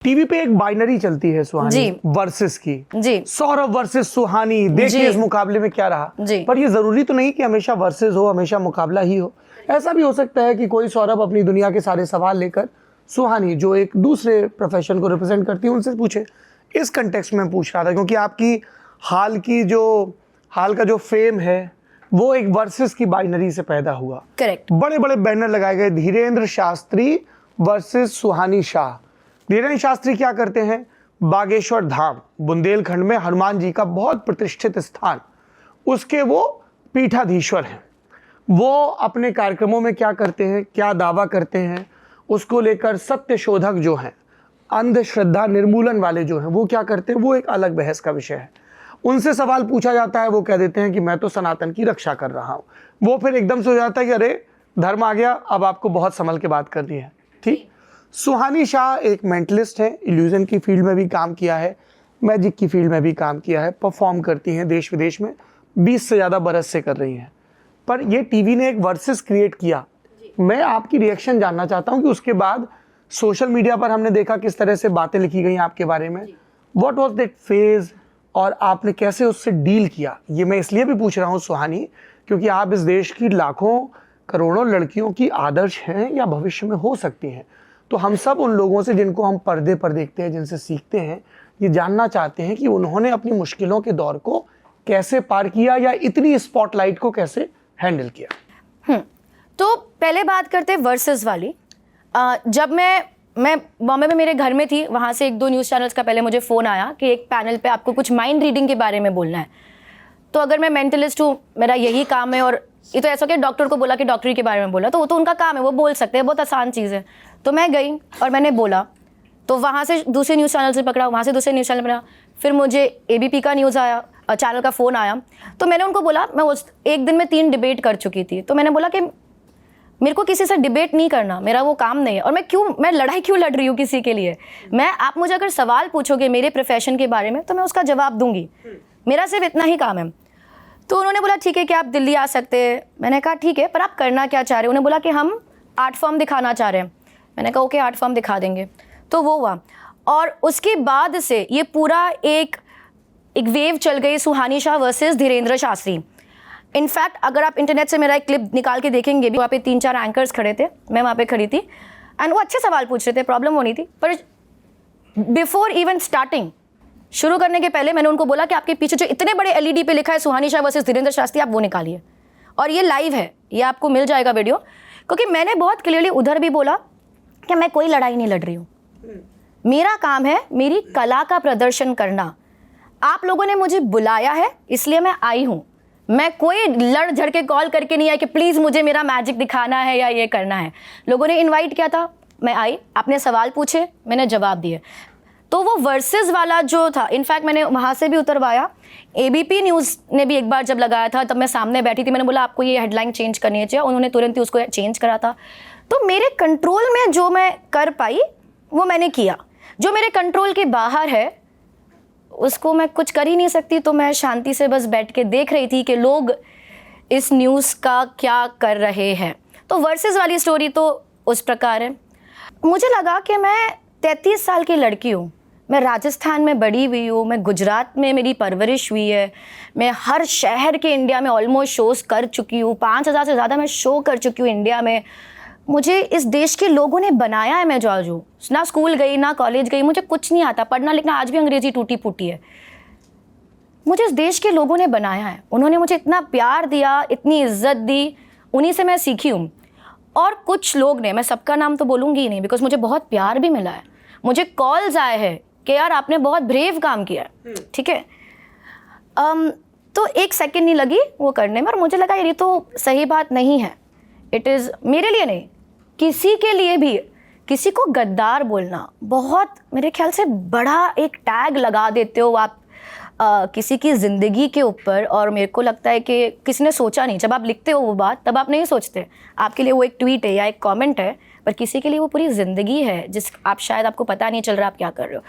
TV पे एक binary चलती है सुहानी जी। वर्सेस की जी सौरभ वर्सेस सुहानी, देखिए इस मुकाबले में क्या रहा। जी। पर ये जरूरी तो नहीं कि हमेशा वर्सेस हो, हमेशा मुकाबला ही हो। ऐसा भी हो सकता है कि कोई सौरभ अपनी दुनिया के सारे सवाल लेकर सुहानी जो एक दूसरे प्रोफेशन को रिप्रेजेंट करती है उनसे पूछे। इस कंटेक्स्ट में पूछ रहा था क्योंकि आपकी हाल का जो फेम है वो एक वर्सेस की बाइनरी से पैदा हुआ। करेक्ट। बड़े बड़े बैनर लगाए गए, धीरेन्द्र शास्त्री वर्सेस सुहानी शाह। धीरेन्द्र शास्त्री क्या करते हैं? बागेश्वर धाम बुंदेलखंड में हनुमान जी का बहुत प्रतिष्ठित स्थान, उसके वो पीठाधीश्वर हैं। वो अपने कार्यक्रमों में क्या करते हैं, क्या दावा करते हैं, उसको लेकर सत्य शोधक जो हैं, अंधश्रद्धा निर्मूलन वाले जो हैं, वो क्या करते हैं, वो एक अलग बहस का विषय है। उनसे सवाल पूछा जाता है, वो कह देते हैं कि मैं तो सनातन की रक्षा कर रहा हूँ। वो फिर एकदम से हो जाता है कि अरे धर्म आ गया, अब आपको बहुत संभल के बात करनी है। ठीक। सुहानी शाह एक मेंटलिस्ट है, इल्यूजन की फील्ड में भी काम किया है, मैजिक की फील्ड में भी काम किया है, परफॉर्म करती हैं देश विदेश में, 20 से ज़्यादा बरस से कर रही हैं। पर ये टीवी ने एक वर्सेस क्रिएट किया। मैं आपकी रिएक्शन जानना चाहता हूँ कि उसके बाद सोशल मीडिया पर हमने देखा किस तरह से बातें लिखी गई आपके बारे में। व्हाट वाज दैट फेज और आपने कैसे उससे डील किया? ये मैं इसलिए भी पूछ रहा हूँ सुहानी, क्योंकि आप इस देश की लाखों करोड़ों लड़कियों की आदर्श हैं या भविष्य में हो सकती हैं। तो हम सब उन लोगों से जिनको हम पर्दे पर देखते हैं, जिनसे सीखते हैं, ये जानना चाहते हैं कि उन्होंने अपनी मुश्किलों के दौर को कैसे पार किया या इतनी स्पॉटलाइट को कैसे हैंडल किया। तो पहले बात करते हैं वर्सेस वाली। जब मैं बॉम्बे में मेरे घर में थी, वहाँ से 1-2 न्यूज़ चैनल्स का पहले मुझे फ़ोन आया कि एक पैनल पे आपको कुछ माइंड रीडिंग के बारे में बोलना है। तो अगर मैं मेंटलिस्ट हूँ, मेरा यही काम है, और ये तो ऐसा कि डॉक्टर को बोला कि डॉक्टरी के बारे में बोला, तो वो तो उनका काम है, वो बोल सकते हैं, बहुत आसान चीज़ है। तो मैं गई और मैंने बोला, तो वहाँ से दूसरे न्यूज़ चैनल से पकड़ा, वहाँ से दूसरे न्यूज़ चैनल पकड़ा, फिर मुझे ABP का न्यूज़ आया, चैनल का फ़ोन आया। तो मैंने उनको बोला, मैं उस एक दिन में 3 डिबेट कर चुकी थी, तो मैंने बोला कि मेरे को किसी से डिबेट नहीं करना, मेरा वो काम नहीं है, और मैं लड़ाई क्यों लड़ रही हूँ किसी के लिए। आप मुझे अगर सवाल पूछोगे मेरे प्रोफेशन के बारे में तो मैं उसका जवाब दूंगी, मेरा सिर्फ इतना ही काम है। तो उन्होंने बोला ठीक है कि आप दिल्ली आ सकते हैं। मैंने कहा ठीक है, पर आप करना क्या चाह रहे हो? उन्होंने बोला कि हम आर्ट फॉर्म दिखाना चाह रहे हैं। मैंने कहा ओके, आर्ट फॉर्म दिखा देंगे। तो वो हुआ, और उसके बाद से ये पूरा एक वेव चल गई, सुहानी शाह वर्सेस धीरेन्द्र शास्त्री। इनफैक्ट अगर आप इंटरनेट से मेरा एक क्लिप निकाल के देखेंगे भी, वहाँ पे 3-4 एंकर्स खड़े थे, मैं वहाँ पे खड़ी थी, एंड वो अच्छे सवाल पूछ रहे थे, प्रॉब्लम वो नहीं थी। पर बिफोर इवन स्टार्टिंग, शुरू करने के पहले मैंने उनको बोला कि आपके पीछे जो इतने बड़े LED पे लिखा है सुहानी शाह वर्सेस धीरेन्द्र शास्त्री, आप वो निकालिए। और ये लाइव है, ये आपको मिल जाएगा वीडियो, क्योंकि मैंने बहुत क्लियरली उधर भी बोला कि मैं कोई लड़ाई नहीं लड़ रही हूँ, मेरा काम है मेरी कला का प्रदर्शन करना। आप लोगों ने मुझे बुलाया है इसलिए मैं आई हूँ, मैं कोई लड़ झड़ के कॉल करके नहीं आई कि प्लीज़ मुझे मेरा मैजिक दिखाना है या ये करना है। लोगों ने इनवाइट किया था, मैं आई, आपने सवाल पूछे, मैंने जवाब दिए। तो वो वर्सेस वाला जो था, इनफैक्ट मैंने वहाँ से भी उतरवाया। ABP न्यूज़ ने भी एक बार जब लगाया था, तब मैं सामने बैठी थी, मैंने बोला आपको ये हेडलाइन चेंज करनी चाहिए, उन्होंने तुरंत ही उसको चेंज करा था। तो मेरे कंट्रोल में जो मैं कर पाई वो मैंने किया, जो मेरे कंट्रोल के बाहर है उसको मैं कुछ कर ही नहीं सकती। तो मैं शांति से बस बैठ के देख रही थी कि लोग इस न्यूज़ का क्या कर रहे हैं। तो वर्सेस वाली स्टोरी तो उस प्रकार है। मुझे लगा कि मैं 33 साल की लड़की हूँ, मैं राजस्थान में बड़ी हुई हूँ, मैं गुजरात में मेरी परवरिश हुई है, मैं हर शहर के इंडिया में ऑलमोस्ट शोज़ कर चुकी हूँ, 5000 से ज़्यादा मैं शो कर चुकी हूँ इंडिया में। मुझे इस देश के लोगों ने बनाया है। मैं जो आज हूँ, ना स्कूल गई ना कॉलेज गई, मुझे कुछ नहीं आता, पढ़ना लिखना आज भी अंग्रेजी टूटी फूटी है। मुझे इस देश के लोगों ने बनाया है, उन्होंने मुझे इतना प्यार दिया, इतनी इज्जत दी, उन्हीं से मैं सीखी हूँ। और कुछ लोग ने, मैं सबका नाम तो बोलूँगी ही नहीं, बिकॉज मुझे बहुत प्यार भी मिला है, मुझे कॉल्स आए हैं कि यार आपने बहुत ब्रेव काम किया है, ठीक है। तो 1 सेकेंड नहीं लगी वो करने में, और मुझे लगा यार ये तो सही बात नहीं है। इट इज़ मेरे लिए नहीं, किसी के लिए भी किसी को गद्दार बोलना बहुत, मेरे ख्याल से बड़ा एक टैग लगा देते हो आप किसी की ज़िंदगी के ऊपर। और मेरे को लगता है कि किसी ने सोचा नहीं, जब आप लिखते हो वो बात तब आप नहीं सोचते, आपके लिए वो एक ट्वीट है या एक कमेंट है, पर किसी के लिए वो पूरी ज़िंदगी है जिस आप शायद आपको पता नहीं चल रहा आप क्या कर रहे हो।